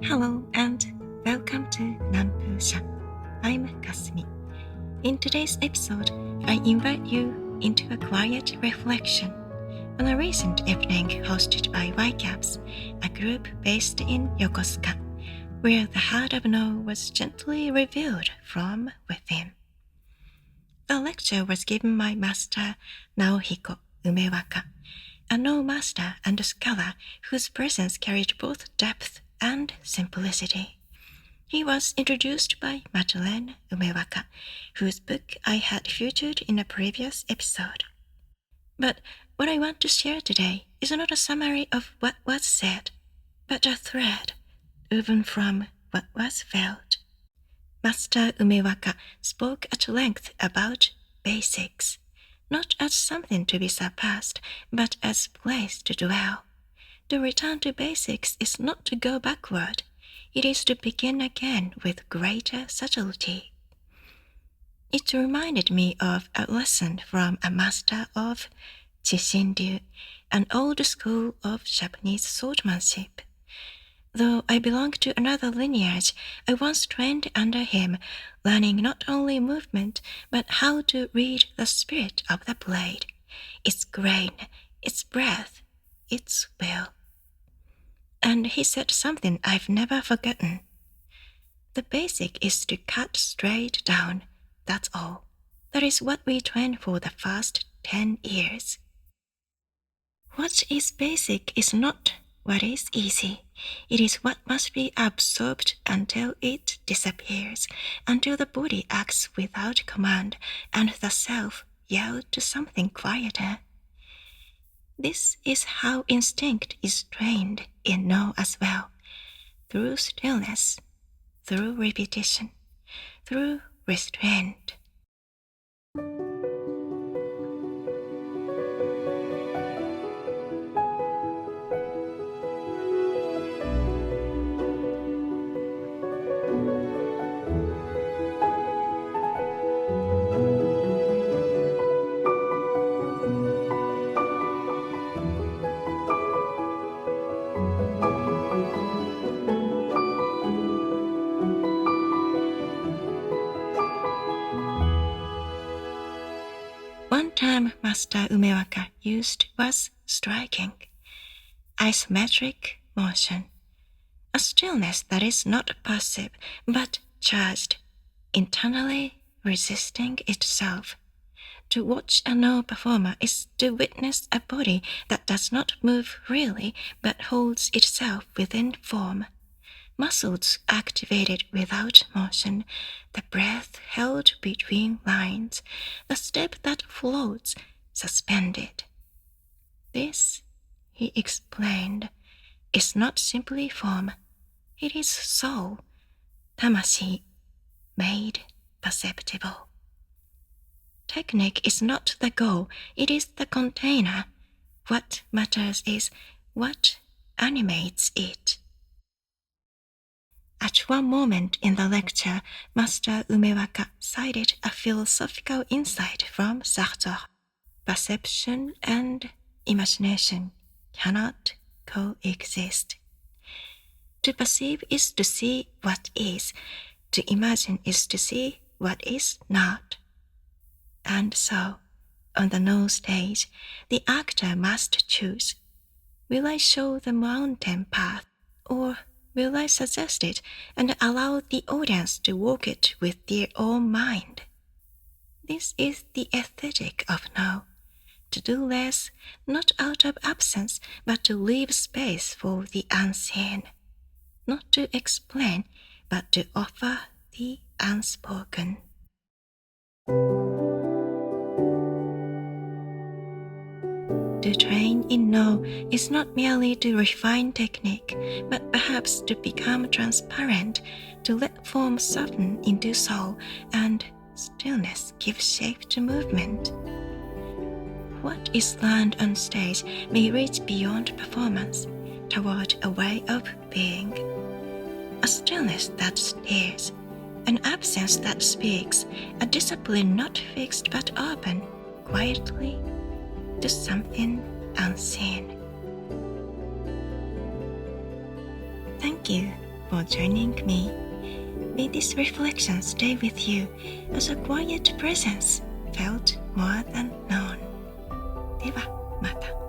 Hello and welcome to Nan'pusha. I'm Kasumi. In today's episode, I invite you into a quiet reflection on a recent evening hosted by YCAPS, a group based in Yokosuka, where the heart of No was gently revealed from within. The lecture was given by Master Naohiko Umewaka, a No master and scholar whose presence carried both depth and simplicity. He was introduced by Madeleine Umewaka, whose book I had featured in a previous episode. But what I want to share today is not a summary of what was said, but a thread woven from what was felt. Master Umewaka spoke at length about basics, not as something to be surpassed, but as place to dwell. To return to basics is not to go backward, it is to begin again with greater subtlety. It reminded me of a lesson from a master of Jishin-ryu, an old school of Japanese swordsmanship. Though I belong to another lineage, I once trained under him, learning not only movement, but how to read the spirit of the blade, its grain, its breath, its will. And he said something I've never forgotten. The basic is to cut straight down, that's all. That is what we train for the first 10 years. What is basic is not what is easy. It is what must be absorbed until it disappears, until the body acts without command and the self yields to something quieter. This is how instinct is trained in No as well, through stillness, through repetition, through restraint. One term Master Umewaka used was striking, isometric motion, a stillness that is not passive but charged, internally resisting itself. To watch a No performer is to witness a body that does not move freely but holds itself within form. Muscles activated without motion, the breath held between lines, the step that floats, suspended. This, he explained, is not simply form, it is soul, tamashii, made perceptible. Technique is not the goal, it is the container. What matters is what animates it. At one moment in the lecture, Master Umewaka cited a philosophical insight from Sartre. Perception and imagination cannot coexist. To perceive is to see what is, to imagine is to see what is not. And so, on the No stage, the actor must choose. Will I show the mountain path, or will I suggest it and allow the audience to walk it with their own mind? This is the aesthetic of No, to do less, not out of absence, but to leave space for the unseen, not to explain, but to offer the unspoken. To train in No is not merely to refine technique, but perhaps to become transparent, to let form soften into soul, and stillness give shape to movement. What is learned on stage may reach beyond performance, toward a way of being. A stillness that stares, an absence that speaks, a discipline not fixed but open, quietly, to something unseen. Thank you for joining me. May this reflection stay with you as a quiet presence felt more than known. ではまた。